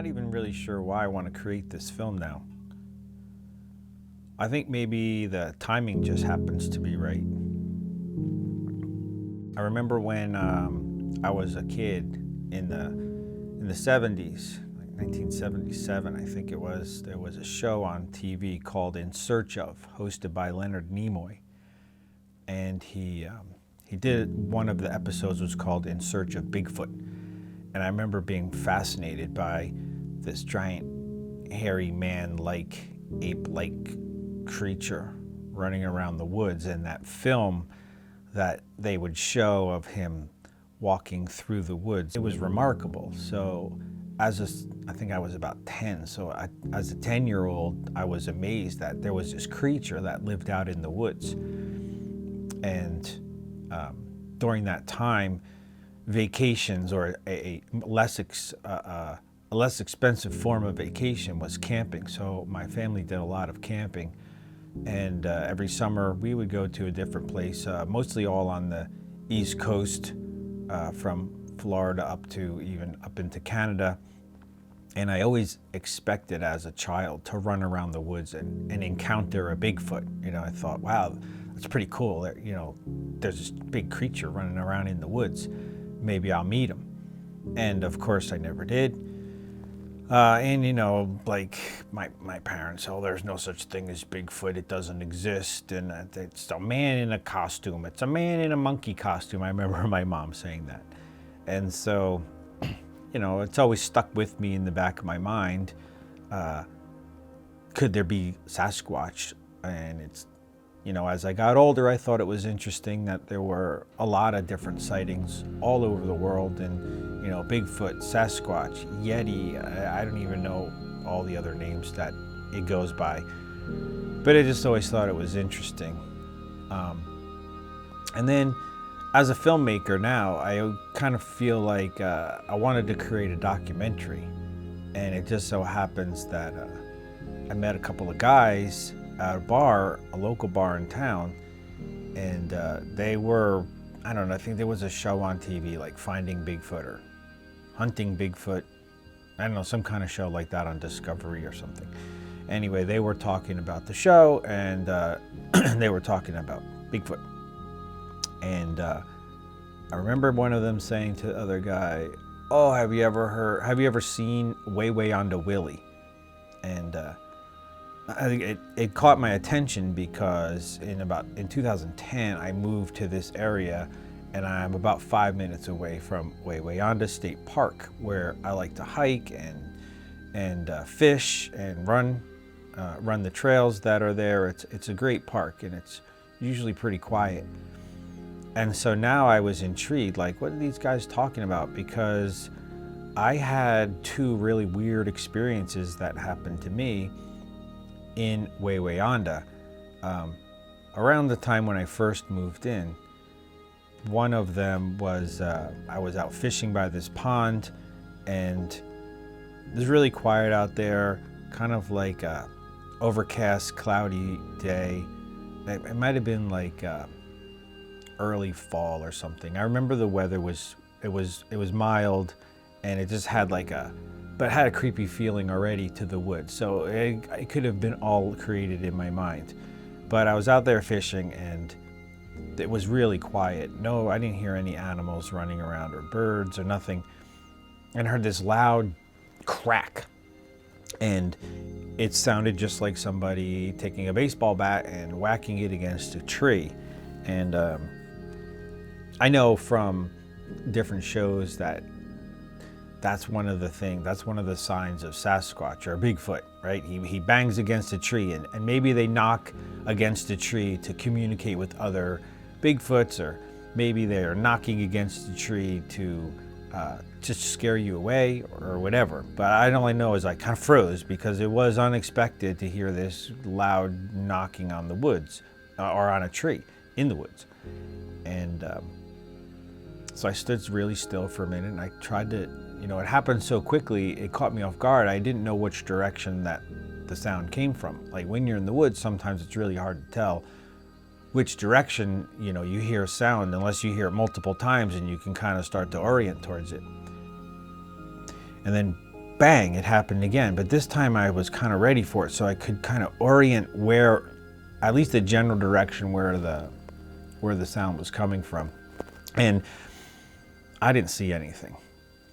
not even really sure why I want to create this film now. I think maybe the timing just happens to be right. I remember when I was a kid in the 70s, like 1977, I think it was. There was a show on TV called In Search Of, hosted by Leonard Nimoy, and he did one of the episodes was called In Search of Bigfoot, and I remember being fascinated by this giant, hairy man-like, ape-like creature running around the woods, and that film that they would show of him walking through the woods. It was remarkable. So I think I was about 10. So as a 10-year-old, I was amazed that there was this creature that lived out in the woods. And during that time, vacations, or a less expensive form of vacation, was camping. So my family did a lot of camping. And every summer we would go to a different place, mostly all on the East Coast, from Florida up into Canada. And I always expected as a child to run around the woods and encounter a Bigfoot. You know, I thought, wow, that's pretty cool. You know, there's this big creature running around in the woods. Maybe I'll meet him. And of course I never did. And you know, like my parents, oh, there's no such thing as Bigfoot, it doesn't exist, and it's a man in a costume, it's a man in a monkey costume. I remember my mom saying that. And so, you know, it's always stuck with me in the back of my mind. Could there be Sasquatch? And it's, you know, as I got older, I thought it was interesting that there were a lot of different sightings all over the world, and, you know, Bigfoot, Sasquatch, Yeti, I don't even know all the other names that it goes by, but I just always thought it was interesting. And then as a filmmaker now, I kind of feel like I wanted to create a documentary, and it just so happens that I met a couple of guys at a local bar in town, and they were, I don't know, I think there was a show on TV like Finding Bigfoot or Hunting Bigfoot, I don't know, some kind of show like that on Discovery or something. Anyway, they were talking about the show, and they were talking about Bigfoot. And I remember one of them saying to the other guy, oh, have you ever seen Way on to Willy? And I think it caught my attention because in 2010, I moved to this area, and I'm about 5 minutes away from Way State Park, where I like to hike and fish and run the trails that are there. It's a great park, and it's usually pretty quiet. And so now I was intrigued, like, what are these guys talking about? Because I had two really weird experiences that happened to me in Way-Wayanda. Around the time when I first moved in, one of them was I was out fishing by this pond, and it was really quiet out there, kind of like a overcast, cloudy day. It might have been like early fall or something. I remember the weather was mild, and it just had but it had a creepy feeling already to the woods. So it could have been all created in my mind. But I was out there fishing, and it was really quiet. No, I didn't hear any animals running around or birds or nothing. And I heard this loud crack. And it sounded just like somebody taking a baseball bat and whacking it against a tree. And I know from different shows that's one of the signs of Sasquatch or Bigfoot, right? He bangs against a tree, and maybe they knock against a tree to communicate with other Bigfoots, or maybe they're knocking against a tree to just scare you away or whatever. But I all I know is I kind of froze because it was unexpected to hear this loud knocking on the woods, or on a tree in the woods. And so I stood really still for a minute, and I tried to, it happened so quickly, it caught me off guard. I didn't know which direction that the sound came from. Like when you're in the woods, sometimes it's really hard to tell which direction, you hear a sound, unless you hear it multiple times and you can kind of start to orient towards it. And then bang, it happened again. But this time I was kind of ready for it, so I could kind of orient where, at least the general direction where the sound was coming from. And I didn't see anything.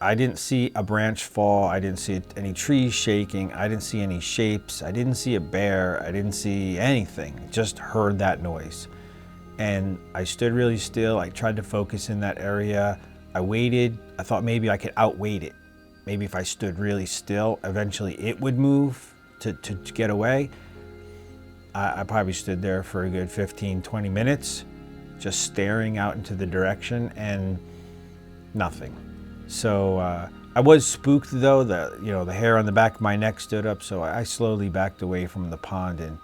I didn't see a branch fall. I didn't see any trees shaking. I didn't see any shapes. I didn't see a bear. I didn't see anything. Just heard that noise. And I stood really still. I tried to focus in that area. I waited. I thought maybe I could outwait it. Maybe if I stood really still, eventually it would move to get away. I probably stood there for a good 15, 20 minutes, just staring out into the direction, and nothing. So I was spooked though. The hair on the back of my neck stood up, so I slowly backed away from the pond and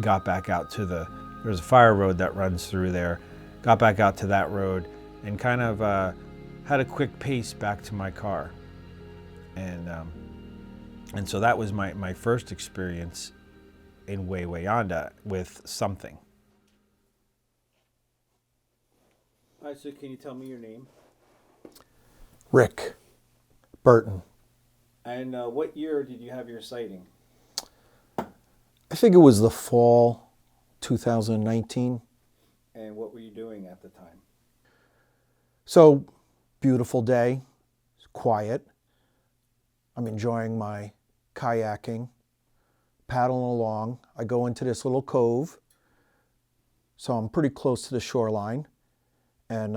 got back out to there's a fire road that runs through there. Got back out to that road and kind of had a quick pace back to my car. And so that was my first experience in Willy-A with something. All right, so can you tell me your name? Rick Burton. And what year did you have your sighting? I think it was the fall 2019. And what were you doing at the time? So, beautiful day, it's quiet. I'm enjoying my kayaking, paddling along. I go into this little cove, so I'm pretty close to the shoreline. And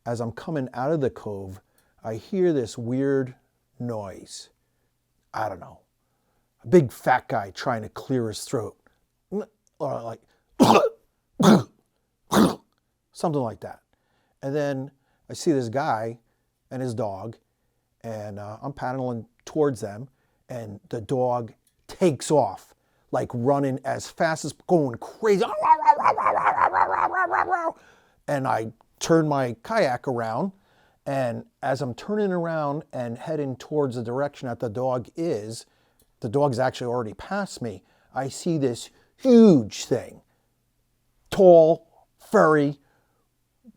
as I'm coming out of the cove, I hear this weird noise. I don't know. A big fat guy trying to clear his throat. Or like, something like that. And then I see this guy and his dog, and I'm paddling towards them, and the dog takes off, like running as fast as, going crazy. And I turn my kayak around, and as I'm turning around and heading towards the direction that the dog's actually already past me. I see this huge thing, tall, furry,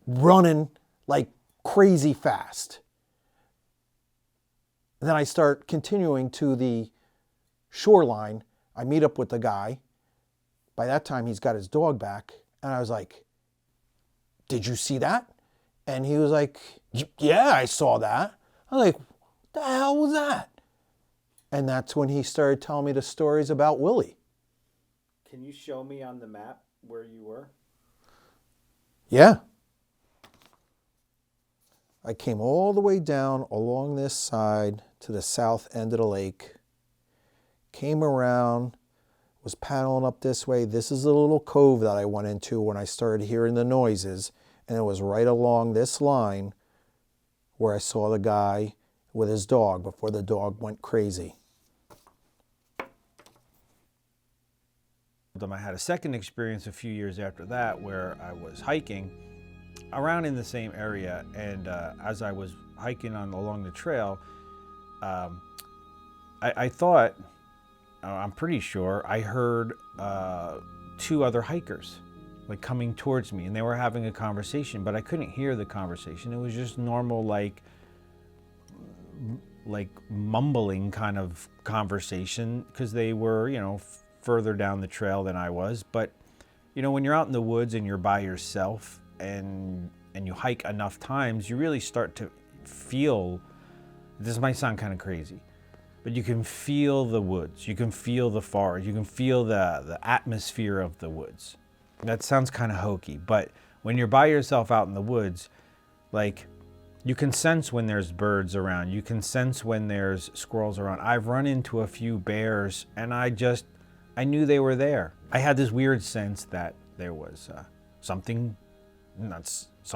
running like crazy fast. And then I start continuing to the shoreline. I meet up with the guy. By that time, he's got his dog back. And I was like, "Did you see that?" And he was like, "Yeah, I saw that." I'm like, "What the hell was that?" And that's when he started telling me the stories about Willy. Can you show me on the map where you were? Yeah. I came all the way down along this side to the south end of the lake, came around, was paddling up this way. This is the little cove that I went into when I started hearing the noises, and it was right along this line where I saw the guy with his dog before the dog went crazy. I had a second experience a few years after that where I was hiking around in the same area, and as I was hiking along the trail, I thought, I'm pretty sure, I heard two other hikers like coming towards me, and they were having a conversation, but I couldn't hear the conversation. It was just normal, like mumbling kind of conversation, because they were, further down the trail than I was. But when you're out in the woods and you're by yourself and you hike enough times, you really start to feel, this might sound kind of crazy, but you can feel the woods, you can feel the forest, you can feel the atmosphere of the woods. That sounds kind of hokey, but when you're by yourself out in the woods, like, you can sense when there's birds around, you can sense when there's squirrels around. I've run into a few bears, and I knew they were there. I had this weird sense that there was some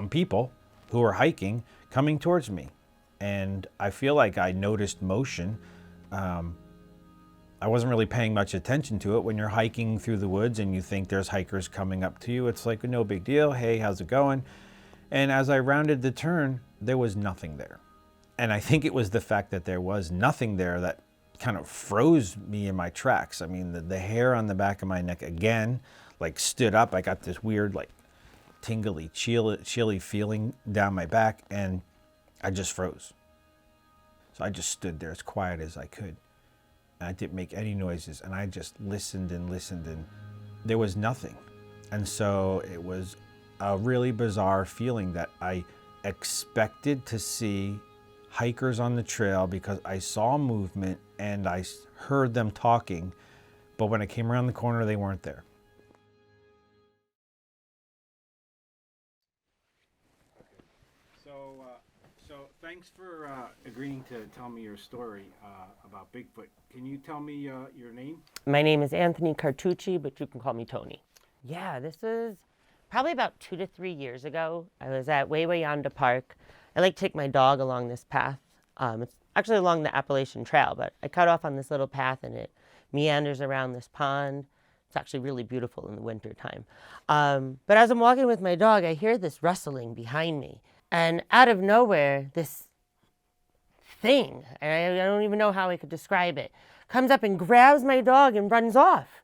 people who were hiking coming towards me. And I feel like I noticed motion. I wasn't really paying much attention to it. When you're hiking through the woods and you think there's hikers coming up to you, it's like no big deal. Hey, how's it going? And as I rounded the turn, there was nothing there. And I think it was the fact that there was nothing there that kind of froze me in my tracks. I mean, the hair on the back of my neck again, like, stood up. I got this weird, like, tingly, chilly feeling down my back, and I just froze. So I just stood there as quiet as I could. And I didn't make any noises, and I just listened and listened, and there was nothing. And so it was a really bizarre feeling that I expected to see hikers on the trail because I saw movement and I heard them talking, but when I came around the corner, they weren't there. So thanks for agreeing to tell me your story about Bigfoot. Can you tell me your name? My name is Anthony Cartucci, but you can call me Tony. Yeah, this was probably about 2 to 3 years ago. I was at Willy-A Park. I like to take my dog along this path. It's actually along the Appalachian Trail, but I cut off on this little path and it meanders around this pond. It's actually really beautiful in the winter time. But as I'm walking with my dog, I hear this rustling behind me. And out of nowhere, this thing, and I don't even know how I could describe it, comes up and grabs my dog and runs off.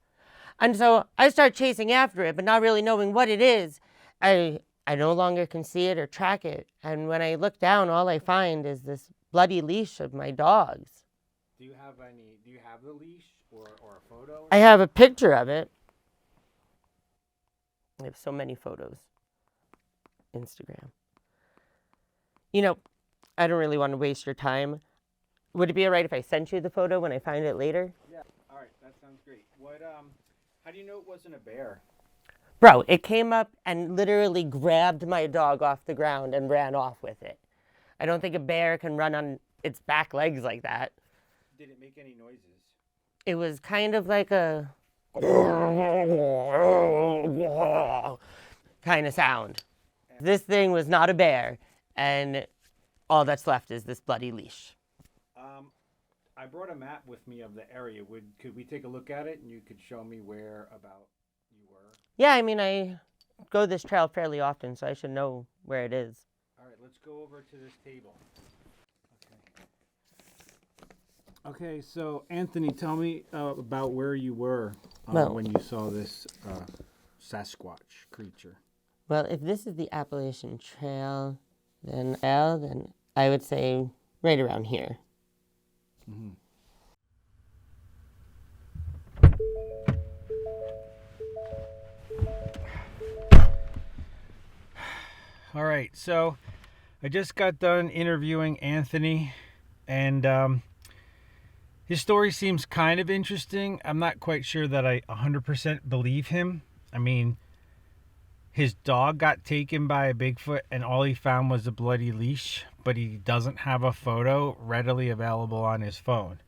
And so I start chasing after it, but not really knowing what it is. I no longer can see it or track it. And when I look down, all I find is this bloody leash of my dog's. Do you have the leash or a photo? I have a picture of it. I have so many photos. Instagram. You know, I don't really want to waste your time. Would it be all right if I sent you the photo when I find it later? Yeah, all right, that sounds great. How do you know it wasn't a bear? Bro, it came up and literally grabbed my dog off the ground and ran off with it. I don't think a bear can run on its back legs like that. Did it make any noises? It was kind of like a kind of sound. This thing was not a bear, and all that's left is this bloody leash. I brought a map with me of the area. Could we take a look at it and you could show me where about you were? Yeah, I mean, I go this trail fairly often, so I should know where it is. All right, let's go over to this table. Okay, so Anthony, tell me about where you were when you saw this Sasquatch creature. Well, if this is the Appalachian Trail, then I would say right around here. Mm-hmm. All right, so I just got done interviewing Anthony, and his story seems kind of interesting. I'm not quite sure that I 100% believe him. I mean, his dog got taken by a Bigfoot and all he found was a bloody leash, but he doesn't have a photo readily available on his phone.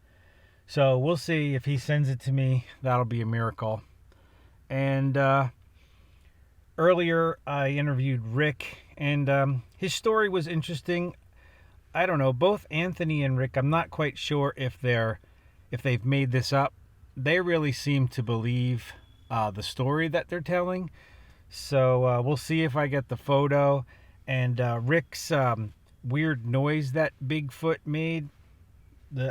So we'll see. If he sends it to me, that'll be a miracle. And earlier I interviewed Rick, and his story was interesting. I don't know, both Anthony and Rick, I'm not quite sure if they've made this up. They really seem to believe the story that they're telling. So we'll see if I get the photo. And Rick's weird noise that Bigfoot made,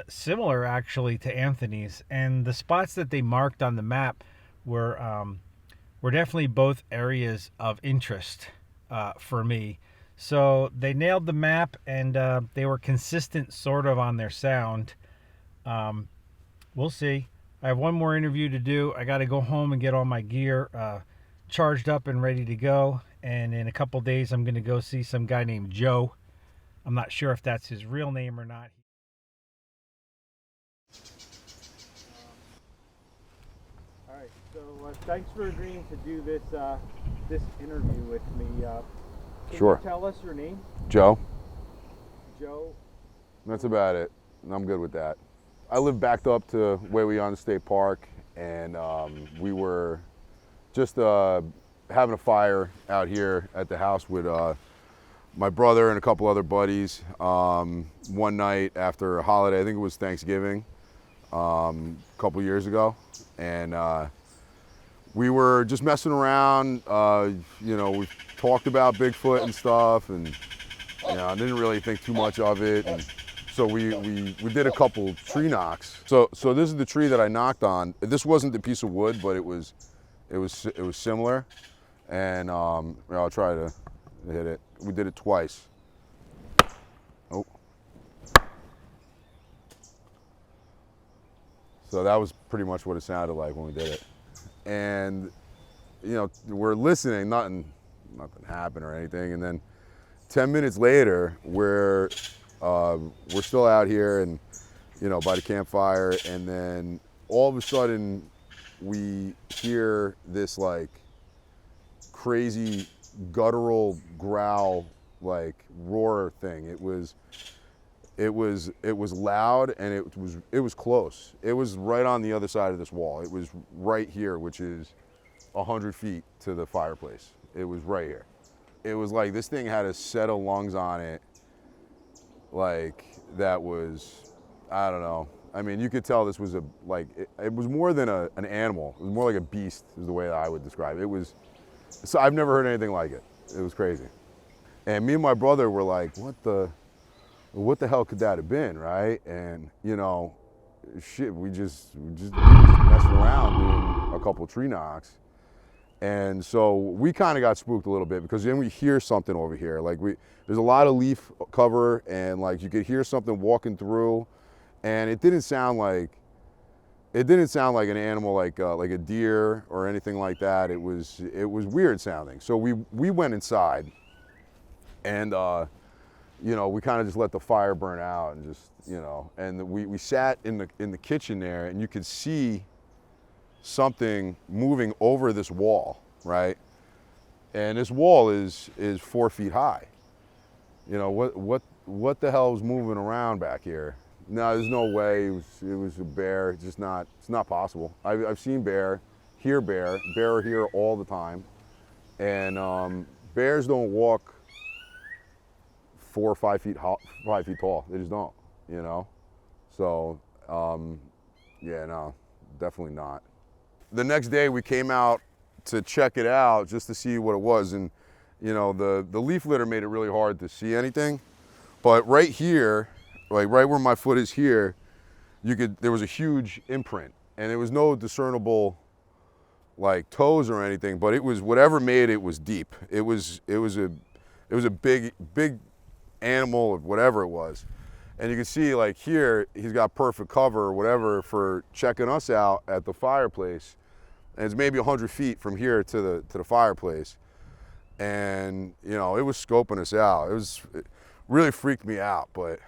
similar actually to Anthony's. And the spots that they marked on the map were definitely both areas of interest for me. So they nailed the map, and they were consistent sort of on their sound. We'll see. I have one more interview to do. I got to go home and get all my gear charged up and ready to go. And in a couple days, I'm going to go see some guy named Joe. I'm not sure if that's his real name or not. All right. So thanks for agreeing to do this interview with me. Can Sure. you tell us your name? Joe. Joe. That's about it. I'm good with that. I live backed up to Willy-A State Park, and we were just having a fire out here at the house with my brother and a couple other buddies one night after a holiday. I think it was Thanksgiving a couple years ago, and we were just messing around. We talked about Bigfoot and stuff, and I didn't really think too much of it. And so we did a couple tree knocks. So this is the tree that I knocked on. This wasn't the piece of wood, but it was similar. And I'll try to hit it. We did it twice. Oh. So that was pretty much what it sounded like when we did it. And, you know, we're listening, nothing happened or anything. And then 10 minutes later, we're still out here and, you know, by the campfire. And then all of a sudden we hear this like crazy guttural growl, like roar thing. It was loud, and it was close. It was right on the other side of this wall. It was right here, which is 100 feet to the fireplace. It was right here. It was like this thing had a set of lungs on it, like that was, I don't know. I mean, you could tell this was it was more than an animal. It was more like a beast is the way that I would describe it. It was, so I've never heard anything like it. It was crazy. And me and my brother were like, what the hell could that have been, right? And, you know, shit, we just messing around doing a couple tree knocks. And so we kind of got spooked a little bit because then we hear something over here. Like there's a lot of leaf cover, and like you could hear something walking through, and it didn't sound like an animal like a deer or anything like that. It was weird sounding. So we went inside, and you know, we kind of just let the fire burn out, and just, you know, and we sat in the kitchen there, and you could see something moving over this wall, right? And this wall is 4 feet high. You know, what the hell is moving around back here? No, there's no way it was a bear. It's not possible. I've seen bear are here all the time, and bears don't walk 4 or 5 feet tall. They just don't, you know? So, yeah, no, definitely not. The next day we came out to check it out just to see what it was, and, you know, the leaf litter made it really hard to see anything. But right here, like right where my foot is here, there was a huge imprint, and there was no discernible like toes or anything, but it was, whatever made it was deep. It was a big animal or whatever it was. And you can see like here, he's got perfect cover or whatever for checking us out at the fireplace. And it's maybe 100 feet from here to the fireplace. And, you know, it was scoping us out. It really freaked me out, but,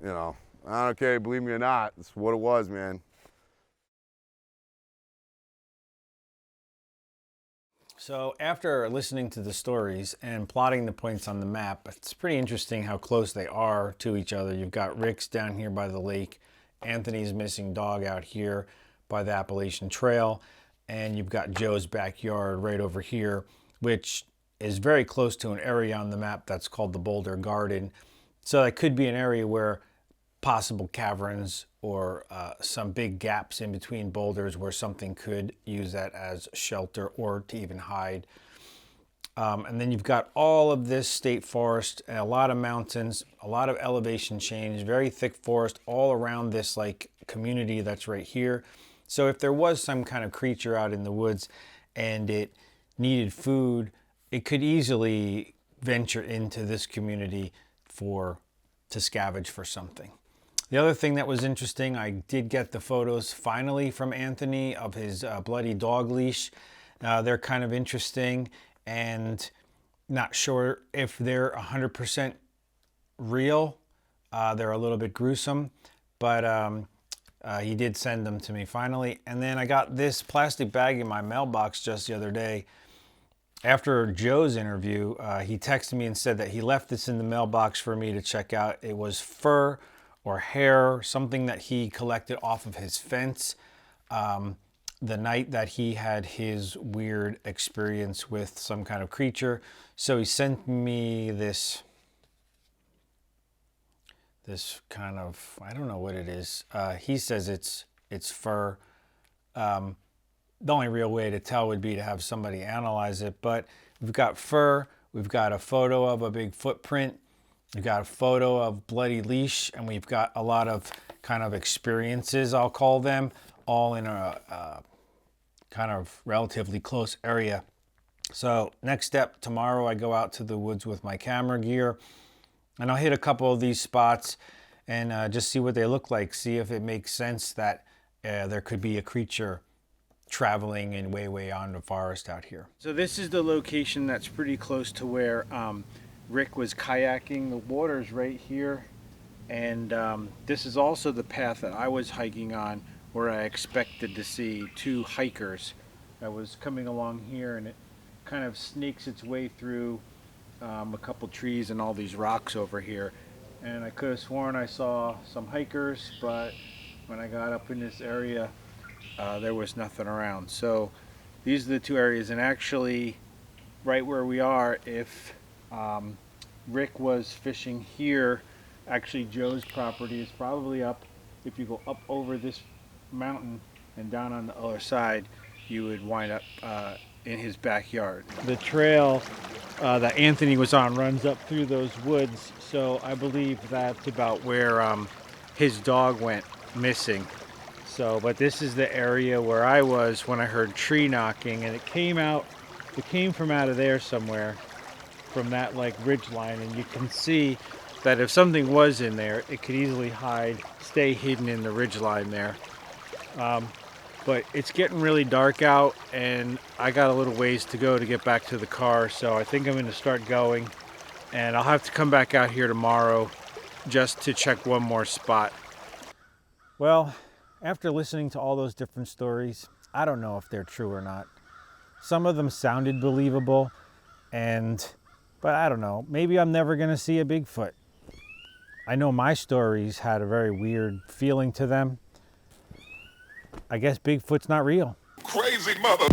you know, I don't care, believe me or not, it's what it was, man. So after listening to the stories and plotting the points on the map, it's pretty interesting how close they are to each other. You've got Rick's down here by the lake, Anthony's missing dog out here by the Appalachian Trail, and you've got Joe's backyard right over here, which is very close to an area on the map that's called the Boulder Garden. So that could be an area where possible caverns or some big gaps in between boulders where something could use that as shelter or to even hide. And then you've got all of this state forest, and a lot of mountains, a lot of elevation change, very thick forest all around this like community that's right here. So if there was some kind of creature out in the woods and it needed food, it could easily venture into this community to scavenge for something. The other thing that was interesting, I did get the photos finally from Anthony of his bloody dog leash. They're kind of interesting, and not sure if they're 100% real. They're a little bit gruesome, but he did send them to me finally. And then I got this plastic bag in my mailbox just the other day. After Joe's interview, he texted me and said that he left this in the mailbox for me to check out. It was fur or hair, something that he collected off of his fence the night that he had his weird experience with some kind of creature. So he sent me this kind of, I don't know what it is. He says it's fur. The only real way to tell would be to have somebody analyze it, but we've got fur, we've got a photo of a big footprint, we've got a photo of bloody leash, and we've got a lot of kind of experiences, I'll call them, all in a kind of relatively close area. So next step, tomorrow I go out to the woods with my camera gear, and I'll hit a couple of these spots and just see what they look like, see if it makes sense that there could be a creature traveling in way on the forest out here. So this is the location that's pretty close to where Rick was kayaking. The water's right here, and this is also the path that I was hiking on, where I expected to see two hikers. I was coming along here, and it kind of snakes its way through a couple trees and all these rocks over here, and I could have sworn I saw some hikers, but when I got up in this area, there was nothing around. So these are the two areas, and actually right where we are, if Rick was fishing here, actually Joe's property is probably up. If you go up over this mountain and down on the other side, you would wind up in his backyard. The trail that Anthony was on runs up through those woods, so I believe that's about where his dog went missing. So, but this is the area where I was when I heard tree knocking, and it came from out of there somewhere, from that like ridge line, and you can see that if something was in there, it could easily stay hidden in the ridge line there. But it's getting really dark out, and I got a little ways to go to get back to the car, so I think I'm going to start going, and I'll have to come back out here tomorrow just to check one more spot. Well, after listening to all those different stories, I don't know if they're true or not. Some of them sounded believable, but I don't know. Maybe I'm never going to see a Bigfoot. I know my stories had a very weird feeling to them. I guess Bigfoot's not real. Crazy mother.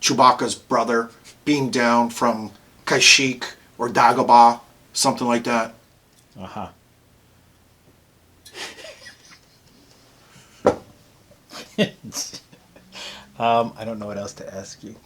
Chewbacca's brother beamed down from Kashyyyk or Dagobah, something like that. Uh-huh. I don't know what else to ask you.